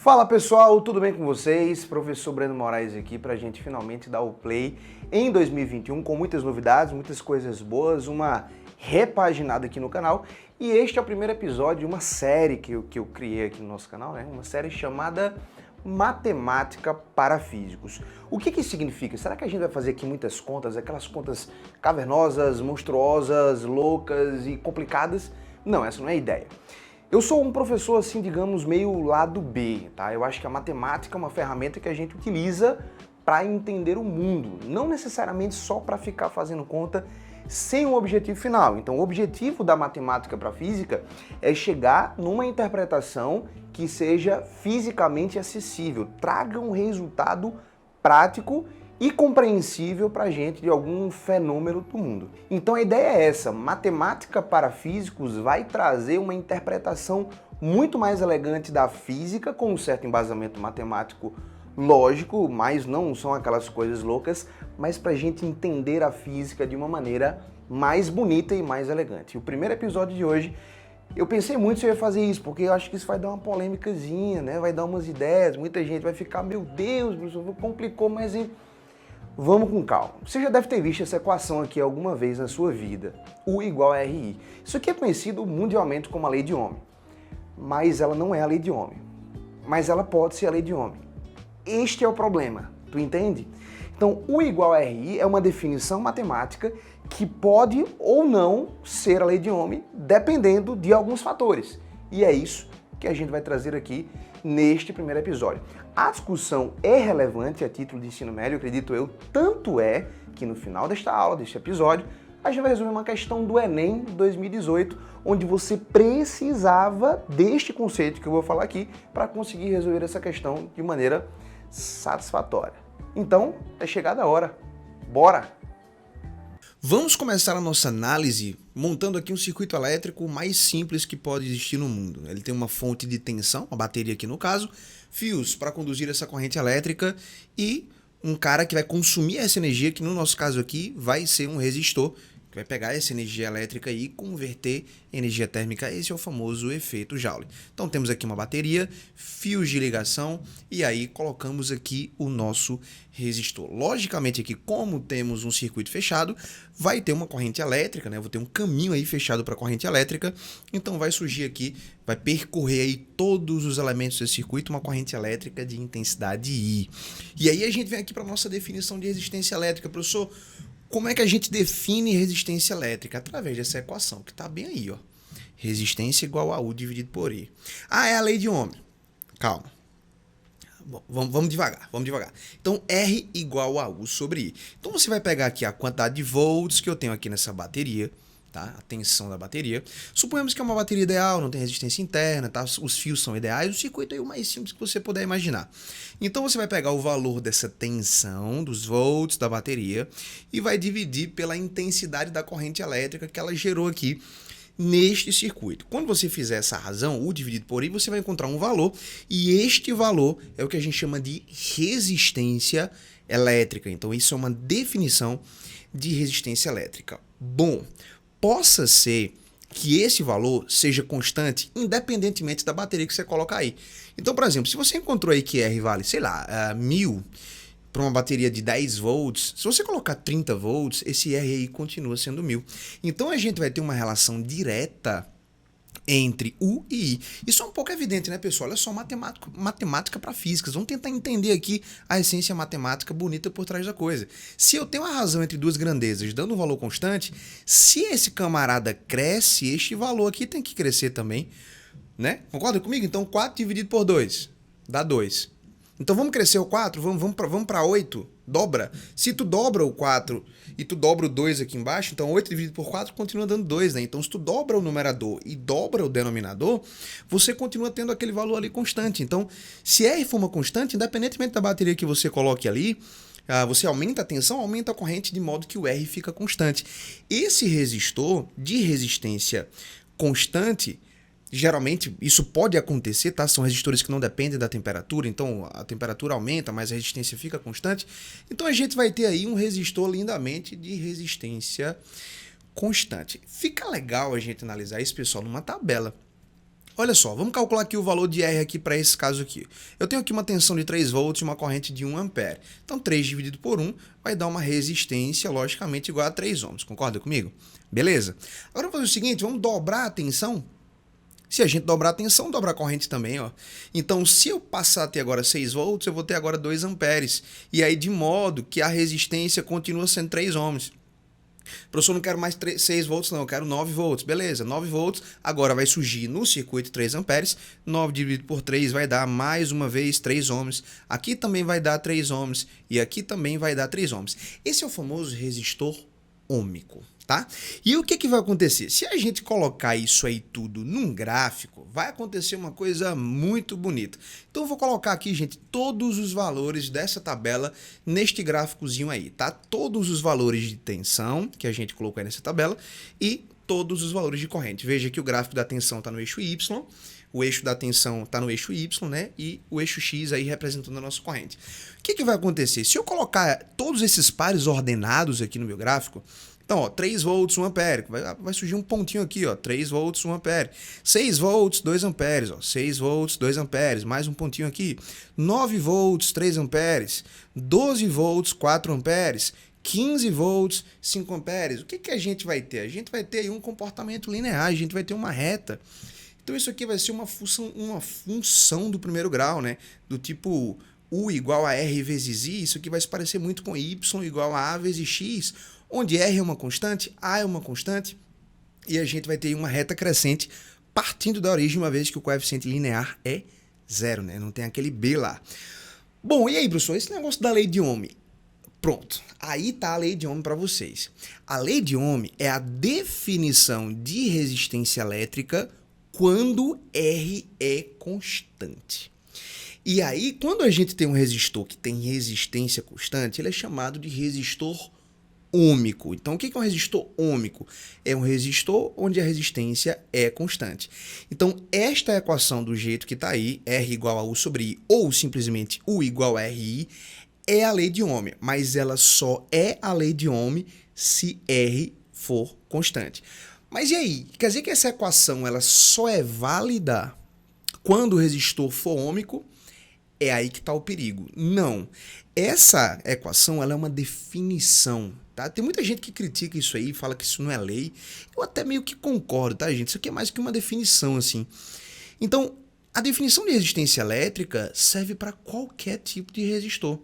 Fala pessoal, tudo bem com vocês? Professor Breno Moraes aqui para a gente finalmente dar o play em 2021 com muitas novidades, muitas coisas boas, uma repaginada aqui no canal. E este é o primeiro episódio de uma série que eu criei aqui no nosso canal, né? Uma série chamada Matemática para Físicos. O que isso significa? Será que a gente vai fazer aqui muitas contas, aquelas contas cavernosas, monstruosas, loucas e complicadas? Não, essa não é a ideia. Eu sou um professor, assim, digamos, meio lado B, tá? Eu acho que a matemática é uma ferramenta que a gente utiliza para entender o mundo, não necessariamente só para ficar fazendo conta sem um objetivo final. Então, o objetivo da matemática para a física é chegar numa interpretação que seja fisicamente acessível, traga um resultado prático e compreensível para a gente de algum fenômeno do mundo. Então a ideia é essa, matemática para físicos vai trazer uma interpretação muito mais elegante da física, com um certo embasamento matemático lógico, mas não são aquelas coisas loucas, mas para a gente entender a física de uma maneira mais bonita e mais elegante. E o primeiro episódio de hoje, eu pensei muito se eu ia fazer isso, porque eu acho que isso vai dar uma polêmicazinha, né? Vai dar umas ideias, muita gente vai ficar, meu Deus, professor, complicou, mas... Vamos com calma. Você já deve ter visto essa equação aqui alguma vez na sua vida. U igual a RI. Isso aqui é conhecido mundialmente como a lei de Ohm. Mas ela não é a lei de Ohm. Mas ela pode ser a lei de Ohm. Este é o problema. Tu entende? Então, U igual a RI é uma definição matemática que pode ou não ser a lei de Ohm, dependendo de alguns fatores. E é isso que a gente vai trazer aqui neste primeiro episódio. A discussão é relevante a título de ensino médio, acredito eu, tanto é que no final desta aula, deste episódio, a gente vai resolver uma questão do Enem 2018, onde você precisava deste conceito que eu vou falar aqui para conseguir resolver essa questão de maneira satisfatória. Então, é chegada a hora. Bora! Vamos começar a nossa análise montando aqui um circuito elétrico mais simples que pode existir no mundo. Ele tem uma fonte de tensão, uma bateria aqui no caso, fios para conduzir essa corrente elétrica e um cara que vai consumir essa energia, que no nosso caso aqui vai ser um resistor, que vai pegar essa energia elétrica e converter em energia térmica. Esse é o famoso efeito Joule. Então temos aqui uma bateria, fios de ligação e aí colocamos aqui o nosso resistor. Logicamente aqui, como temos um circuito fechado, vai ter uma corrente elétrica, né? Eu vou ter um caminho aí fechado para a corrente elétrica, então vai surgir aqui, vai percorrer aí todos os elementos desse circuito uma corrente elétrica de intensidade I. E aí a gente vem aqui para a nossa definição de resistência elétrica. Professor, como é que a gente define resistência elétrica? Através dessa equação, que está bem aí, ó. Resistência igual a U dividido por I. Ah, é a lei de Ohm. Calma. Bom, vamos devagar. Então, R igual a U sobre I. Então, você vai pegar aqui a quantidade de volts que eu tenho aqui nessa bateria, tá? A tensão da bateria. Suponhamos que é uma bateria ideal, não tem resistência interna, tá? Os fios são ideais, o circuito é o mais simples que você puder imaginar. Então, você vai pegar o valor dessa tensão, dos volts da bateria, e vai dividir pela intensidade da corrente elétrica que ela gerou aqui neste circuito. Quando você fizer essa razão, U dividido por I, você vai encontrar um valor, e este valor é o que a gente chama de resistência elétrica. Então, isso é uma definição de resistência elétrica. Bom, possa ser que esse valor seja constante independentemente da bateria que você coloca aí. Então, por exemplo, se você encontrou aí que R vale, sei lá, 1000 para uma bateria de 10 volts, se você colocar 30 volts, esse R aí continua sendo 1000. Então, a gente vai ter uma relação direta entre U e I. Isso é um pouco evidente, né, pessoal? Olha só, matemática para físicas. Vamos tentar entender aqui a essência matemática bonita por trás da coisa. Se eu tenho a razão entre duas grandezas dando um valor constante, se esse camarada cresce, este valor aqui tem que crescer também, né? Concorda comigo? Então, 4 dividido por 2 dá 2. Então, vamos crescer o 4? Vamos para 8? Dobra. Se tu dobra o 4 e tu dobra o 2 aqui embaixo, então 8 dividido por 4 continua dando 2, né? Então, se tu dobra o numerador e dobra o denominador, você continua tendo aquele valor ali constante. Então, se R for uma constante, independentemente da bateria que você coloque ali, você aumenta a tensão, aumenta a corrente, de modo que o R fica constante. Esse resistor de resistência constante, geralmente, isso pode acontecer, tá? São resistores que não dependem da temperatura, então a temperatura aumenta, mas a resistência fica constante. Então a gente vai ter aí um resistor lindamente de resistência constante. Fica legal a gente analisar isso, pessoal, numa tabela. Olha só, vamos calcular aqui o valor de R aqui para esse caso aqui. Eu tenho aqui uma tensão de 3 volts e uma corrente de 1 ampere. Então 3 dividido por 1 vai dar uma resistência, logicamente, igual a 3 ohms. Concorda comigo? Beleza? Agora vamos fazer o seguinte, vamos dobrar a tensão. Se a gente dobrar a tensão, dobra a corrente também, ó. Então, se eu passar a ter agora 6 volts, eu vou ter agora 2 amperes. E aí, de modo que a resistência continua sendo 3 ohms. Professor, não quero mais 6 volts não, eu quero 9 volts. Beleza, 9 volts. Agora vai surgir no circuito 3 amperes. 9 dividido por 3 vai dar, mais uma vez, 3 ohms. Aqui também vai dar 3 ohms. E aqui também vai dar 3 ohms. Esse é o famoso resistor ôhmico. Tá? E o que vai acontecer? Se a gente colocar isso aí tudo num gráfico, vai acontecer uma coisa muito bonita. Então eu vou colocar aqui, gente, todos os valores dessa tabela neste gráficozinho aí, tá? Todos os valores de tensão que a gente colocou aí nessa tabela e todos os valores de corrente. Veja que o gráfico da tensão está no eixo Y, o eixo da tensão está no eixo Y, né? E o eixo X aí representando a nossa corrente. O que vai acontecer? Se eu colocar todos esses pares ordenados aqui no meu gráfico, então, ó, 3 volts, 1 ampere, vai surgir um pontinho aqui, ó, 3 volts, 1 ampere, 6 volts, 2 amperes, ó, 6 volts, 2 amperes, mais um pontinho aqui, 9 volts, 3 amperes, 12 volts, 4 amperes, 15 volts, 5 amperes. O que a gente vai ter? A gente vai ter aí um comportamento linear, a gente vai ter uma reta. Então, isso aqui vai ser uma função do primeiro grau, né? Do tipo U igual a R vezes I, isso aqui vai se parecer muito com Y igual a A vezes X, onde R é uma constante, A é uma constante, e a gente vai ter uma reta crescente partindo da origem, uma vez que o coeficiente linear é 0, né? Não tem aquele B lá. Bom, e aí, professor, esse negócio da lei de Ohm? Pronto, aí tá a lei de Ohm para vocês. A lei de Ohm é a definição de resistência elétrica quando R é constante. E aí, quando a gente tem um resistor que tem resistência constante, ele é chamado de resistor ôhmico. Então, o que é um resistor ôhmico? É um resistor onde a resistência é constante. Então, esta equação do jeito que está aí, R igual a U sobre I, ou simplesmente U igual a RI, é a lei de Ohm, mas ela só é a lei de Ohm se R for constante. Mas e aí? Quer dizer que essa equação ela só é válida quando o resistor for ôhmico? É aí que está o perigo. Não. Essa equação ela é uma definição. Tá? Tem muita gente que critica isso aí, fala que isso não é lei. Eu até meio que concordo, tá, gente? Isso aqui é mais que uma definição, assim. Então, a definição de resistência elétrica serve para qualquer tipo de resistor.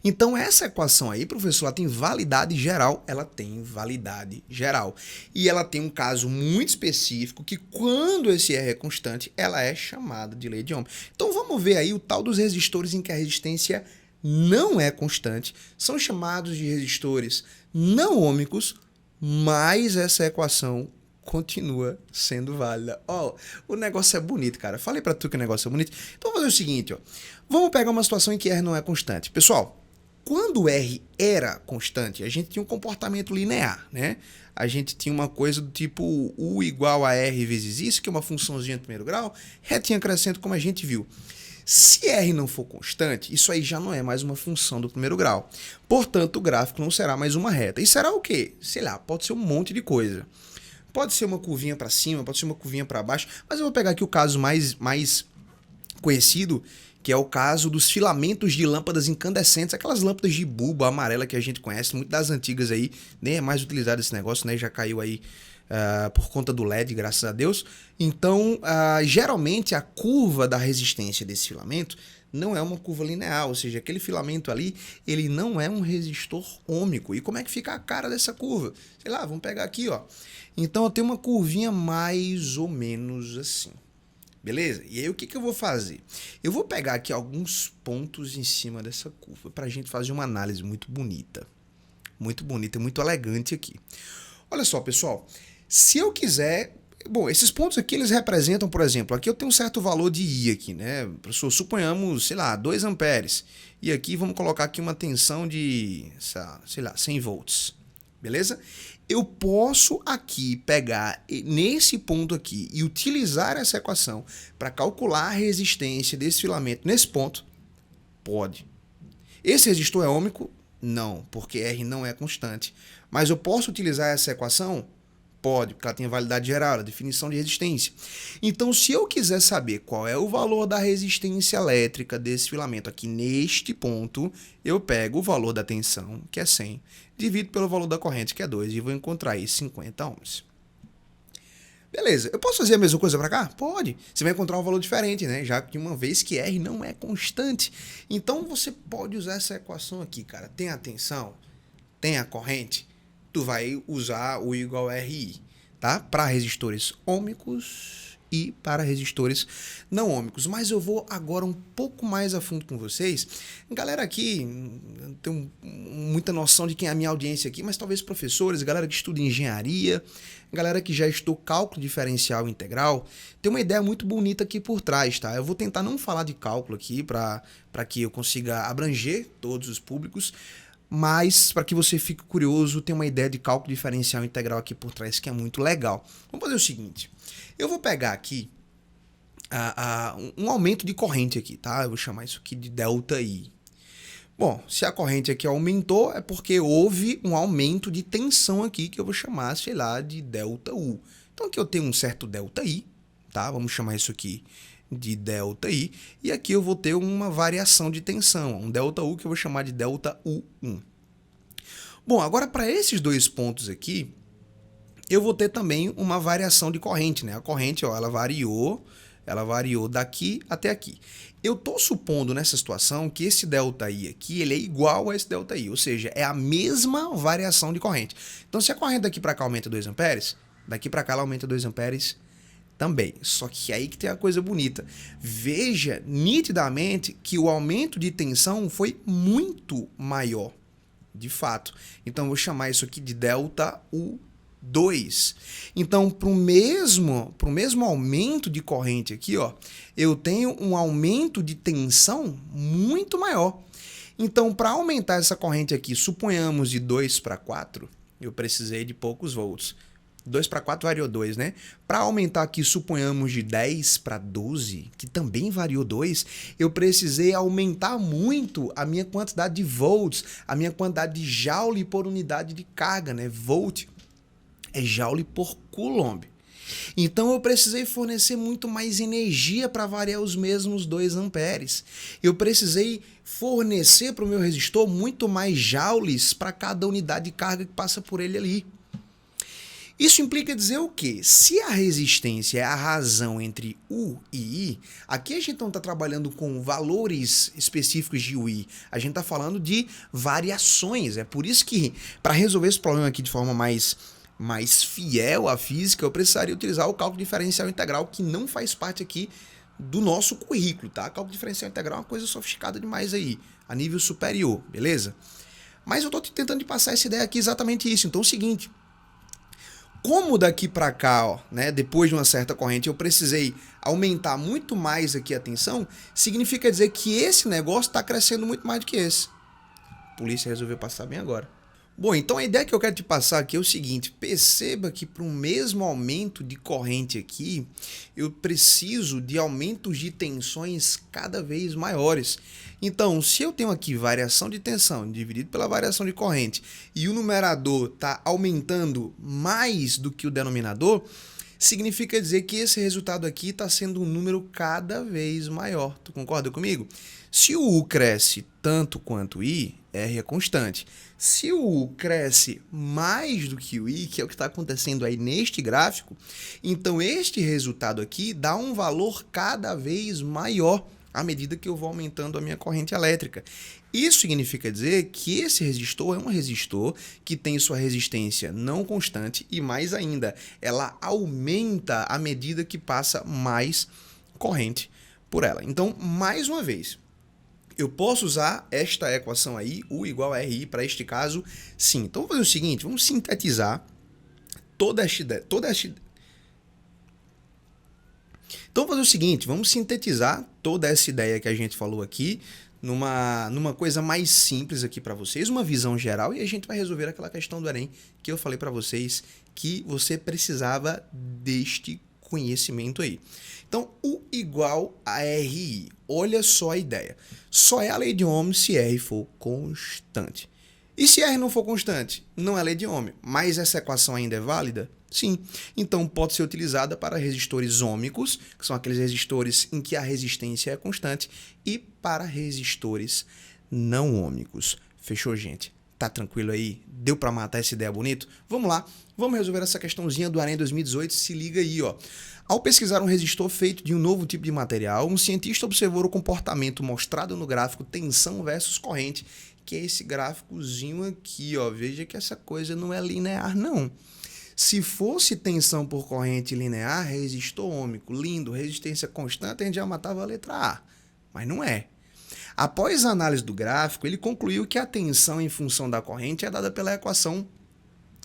Então, essa equação aí, professor, ela tem validade geral. Ela tem validade geral. E ela tem um caso muito específico que, quando esse R é constante, ela é chamada de lei de Ohm. Então, vamos ver aí o tal dos resistores em que a resistência não é constante. São chamados de resistores não ôhmicos, mas essa equação continua sendo válida. Ó, o negócio é bonito, cara. Falei pra tu que o negócio é bonito. Então vamos fazer o seguinte, ó. Vamos pegar uma situação em que R não é constante. Pessoal, quando R era constante, a gente tinha um comportamento linear, né? A gente tinha uma coisa do tipo U igual a R vezes isso, que é uma funçãozinha de primeiro grau, retinha crescendo, como a gente viu. Se R não for constante, isso aí já não é mais uma função do primeiro grau. Portanto, o gráfico não será mais uma reta. E será o quê? Sei lá, pode ser um monte de coisa. Pode ser uma curvinha para cima, pode ser uma curvinha para baixo, mas eu vou pegar aqui o caso mais conhecido, que é o caso dos filamentos de lâmpadas incandescentes, aquelas lâmpadas de bulbo amarela que a gente conhece, muito das antigas aí, nem é mais utilizado esse negócio, né? Já caiu aí por conta do LED, graças a Deus. Então, geralmente a curva da resistência desse filamento não é uma curva linear, ou seja, aquele filamento ali, ele não é um resistor ôhmico. E como é que fica a cara dessa curva? Sei lá, vamos pegar aqui, ó. Então, eu tenho uma curvinha mais ou menos assim. Beleza? E aí, o que eu vou fazer? Eu vou pegar aqui alguns pontos em cima dessa curva para a gente fazer uma análise muito bonita, muito elegante aqui. Olha só, pessoal, se eu quiser... Bom, esses pontos aqui, eles representam, por exemplo, aqui eu tenho um certo valor de I aqui, né? Professor, suponhamos, sei lá, 2 amperes. E aqui vamos colocar aqui uma tensão de, sei lá, 100 volts. Beleza? Eu posso aqui pegar nesse ponto aqui e utilizar essa equação para calcular a resistência desse filamento nesse ponto? Pode. Esse resistor é ôhmico? Não, porque R não é constante. Mas eu posso utilizar essa equação? Pode, porque ela tem validade geral, a definição de resistência. Então, se eu quiser saber qual é o valor da resistência elétrica desse filamento aqui neste ponto, eu pego o valor da tensão, que é 100, divido pelo valor da corrente, que é 2, e vou encontrar aí 50 ohms. Beleza, eu posso fazer a mesma coisa para cá? Pode. Você vai encontrar um valor diferente, né? Já que uma vez que R não é constante. Então você pode usar essa equação aqui, cara. Tem a tensão, tem a corrente, tu vai usar o I igual a RI, tá? Para resistores ômicos e para resistores não ômicos. Mas eu vou agora um pouco mais a fundo com vocês. Galera aqui, tem muita noção de quem é a minha audiência aqui, mas talvez professores, galera que estuda engenharia, galera que já estudou cálculo diferencial integral, tem uma ideia muito bonita aqui por trás, tá? Eu vou tentar não falar de cálculo aqui para que eu consiga abranger todos os públicos, mas para que você fique curioso, tem uma ideia de cálculo diferencial integral aqui por trás que é muito legal. Vamos fazer o seguinte, eu vou pegar aqui um aumento de corrente aqui, tá? Eu vou chamar isso aqui de ΔI. Bom, se a corrente aqui aumentou, é porque houve um aumento de tensão aqui, que eu vou chamar, sei lá, de ΔU. Então aqui eu tenho um certo ΔI, tá? Vamos chamar isso aqui de ΔI. E aqui eu vou ter uma variação de tensão, um ΔU que eu vou chamar de ΔU1. Bom, agora para esses dois pontos aqui, eu vou ter também uma variação de corrente, né? A corrente, ó, ela variou daqui até aqui. Eu estou supondo nessa situação que esse ΔI aqui ele é igual a esse ΔI, ou seja, é a mesma variação de corrente. Então, se a corrente daqui para cá aumenta 2 amperes, daqui para cá ela aumenta 2 amperes também. Só que aí que tem a coisa bonita. Veja nitidamente que o aumento de tensão foi muito maior, de fato. Então, eu vou chamar isso aqui de ΔU2. Então, para o mesmo aumento de corrente aqui, ó, eu tenho um aumento de tensão muito maior. Então, para aumentar essa corrente aqui, suponhamos de 2 para 4, eu precisei de poucos volts. 2 para 4 variou 2, né? Para aumentar aqui, suponhamos de 10 para 12, que também variou 2, eu precisei aumentar muito a minha quantidade de volts, a minha quantidade de joule por unidade de carga, né? Volt é joule por coulomb. Então eu precisei fornecer muito mais energia para variar os mesmos 2 amperes. Eu precisei fornecer para o meu resistor muito mais joules para cada unidade de carga que passa por ele ali. Isso implica dizer o quê? Se a resistência é a razão entre U e I, aqui a gente não está trabalhando com valores específicos de UI, a gente está falando de variações. É por isso que, para resolver esse problema aqui de forma mais fiel à física, eu precisaria utilizar o cálculo diferencial integral, que não faz parte aqui do nosso currículo, tá? Cálculo diferencial integral é uma coisa sofisticada demais aí, a nível superior, beleza? Mas eu estou tentando te passar essa ideia aqui exatamente isso. Então é o seguinte, como daqui para cá, ó, né, depois de uma certa corrente, eu precisei aumentar muito mais aqui a tensão, significa dizer que esse negócio está crescendo muito mais do que esse. A polícia resolveu passar bem agora. Bom, então a ideia que eu quero te passar aqui é o seguinte, perceba que para o mesmo aumento de corrente aqui, eu preciso de aumentos de tensões cada vez maiores. Então, se eu tenho aqui variação de tensão dividido pela variação de corrente e o numerador está aumentando mais do que o denominador, significa dizer que esse resultado aqui está sendo um número cada vez maior. Tu concorda comigo? Se o U cresce tanto quanto o I, R é constante. Se o U cresce mais do que o I, que é o que está acontecendo aí neste gráfico, então este resultado aqui dá um valor cada vez maior à medida que eu vou aumentando a minha corrente elétrica. Isso significa dizer que esse resistor é um resistor que tem sua resistência não constante e, mais ainda, ela aumenta à medida que passa mais corrente por ela. Então, mais uma vez, eu posso usar esta equação aí, U igual a RI, para este caso, sim. Então, vamos fazer o seguinte, vamos sintetizar toda esta ideia. Então, vamos fazer o seguinte, vamos sintetizar toda essa ideia que a gente falou aqui numa coisa mais simples aqui para vocês, uma visão geral, e a gente vai resolver aquela questão do Enem que eu falei para vocês que você precisava deste conhecimento aí. Então, U igual a RI. Olha só a ideia. Só é a lei de Ohm se R for constante. E se R não for constante? Não é lei de Ohm. Mas essa equação ainda é válida? Sim. Então pode ser utilizada para resistores ômicos, que são aqueles resistores em que a resistência é constante, e para resistores não ômicos. Fechou, gente? Tá tranquilo aí? Deu para matar essa ideia bonito? Vamos lá, vamos resolver essa questãozinha do Enem 2018. Se liga aí, ó. Ao pesquisar um resistor feito de um novo tipo de material, um cientista observou o comportamento mostrado no gráfico tensão versus corrente, que é esse gráficozinho aqui, ó. Veja que essa coisa não é linear, não. Se fosse tensão por corrente linear, resistor ômico, lindo, resistência constante, a gente já matava a letra A. Mas não é. Após a análise do gráfico, ele concluiu que a tensão em função da corrente é dada pela equação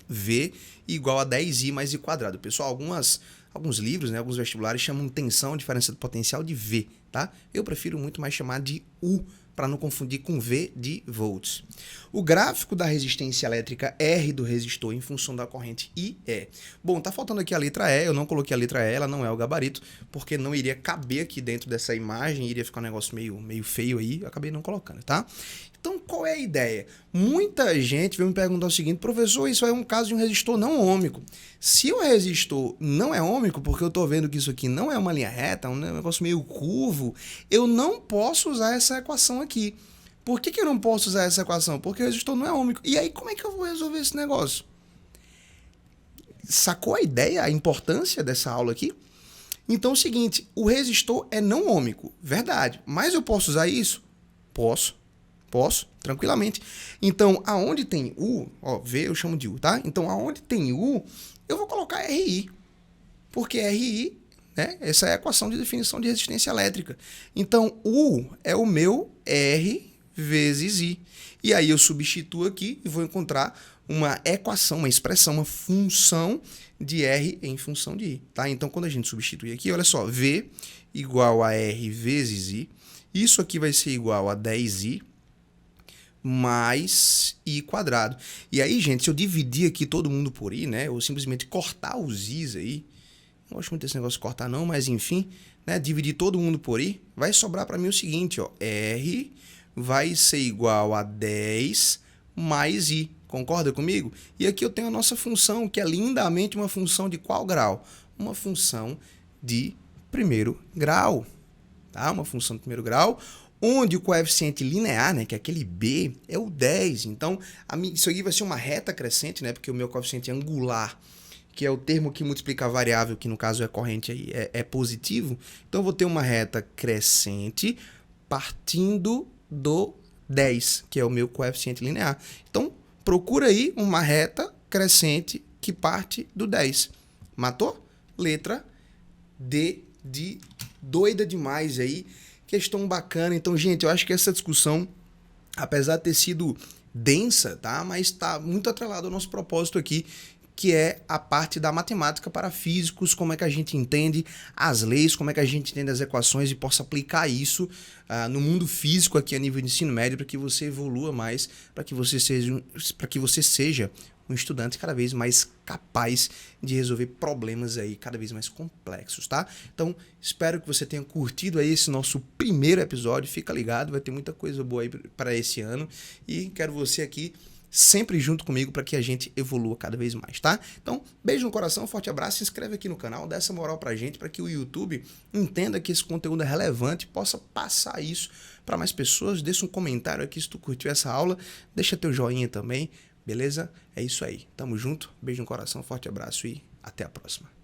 V igual a 10I mais I quadrado. Pessoal, alguns livros, né, alguns vestibulares chamam tensão, diferença do potencial, de V, tá? Eu prefiro muito mais chamar de U, para não confundir com V de volts. O gráfico da resistência elétrica R do resistor em função da corrente I é... Bom, tá faltando aqui a letra E, eu não coloquei a letra E, ela não é o gabarito, porque não iria caber aqui dentro dessa imagem, iria ficar um negócio meio feio aí, eu acabei não colocando, tá? Então, qual é a ideia? Muita gente veio me perguntar o seguinte: professor, isso é um caso de um resistor não ômico. Se o resistor não é ômico, porque eu estou vendo que isso aqui não é uma linha reta, é um negócio meio curvo, eu não posso usar essa equação aqui. Por que eu não posso usar essa equação? Porque o resistor não é ômico. E aí, como é que eu vou resolver esse negócio? Sacou a ideia, a importância dessa aula aqui? Então é o seguinte, o resistor é não ômico, verdade. Mas eu posso usar isso? Posso, tranquilamente. Então, aonde tem U, ó, V eu chamo de U, tá? Então, aonde tem U, eu vou colocar RI. Porque RI, né, essa é a equação de definição de resistência elétrica. Então, U é o meu R vezes I. E aí eu substituo aqui e vou encontrar uma equação, uma expressão, uma função de R em função de I, tá? Então, quando a gente substitui aqui, olha só, V igual a R vezes I. Isso aqui vai ser igual a 10I mais I quadrado. E aí, gente, se eu dividir aqui todo mundo por I, né, ou simplesmente cortar os I's aí, não gosto muito desse negócio de cortar não, mas enfim, né, dividir todo mundo por I, vai sobrar para mim o seguinte, ó, R vai ser igual a 10 mais I, concorda comigo? E aqui eu tenho a nossa função, que é lindamente uma função de qual grau? Uma função de primeiro grau, tá? Uma função de primeiro grau, onde o coeficiente linear, né, que é aquele B, é o 10. Então, isso aqui vai ser uma reta crescente, né, porque o meu coeficiente angular, que é o termo que multiplica a variável, que no caso é corrente, aí, é positivo. Então, eu vou ter uma reta crescente partindo do 10, que é o meu coeficiente linear. Então, procura aí uma reta crescente que parte do 10. Matou? Letra D de doida demais aí. Questão bacana. Então, gente, eu acho que essa discussão, apesar de ter sido densa, tá? Mas está muito atrelado ao nosso propósito aqui, que é a parte da matemática para físicos, como é que a gente entende as leis, como é que a gente entende as equações e possa aplicar isso no mundo físico aqui a nível de ensino médio, para que você evolua mais, para que você seja um estudante cada vez mais capaz de resolver problemas aí cada vez mais complexos, tá? Então, espero que você tenha curtido aí esse nosso primeiro episódio. Fica ligado, vai ter muita coisa boa aí para esse ano e quero você aqui sempre junto comigo para que a gente evolua cada vez mais, tá? Então, beijo no coração, forte abraço, se inscreve aqui no canal, dá essa moral pra gente, para que o YouTube entenda que esse conteúdo é relevante, possa passar isso para mais pessoas. Deixa um comentário aqui se tu curtiu essa aula, deixa teu joinha também, beleza? É isso aí, tamo junto, beijo no coração, forte abraço e até a próxima.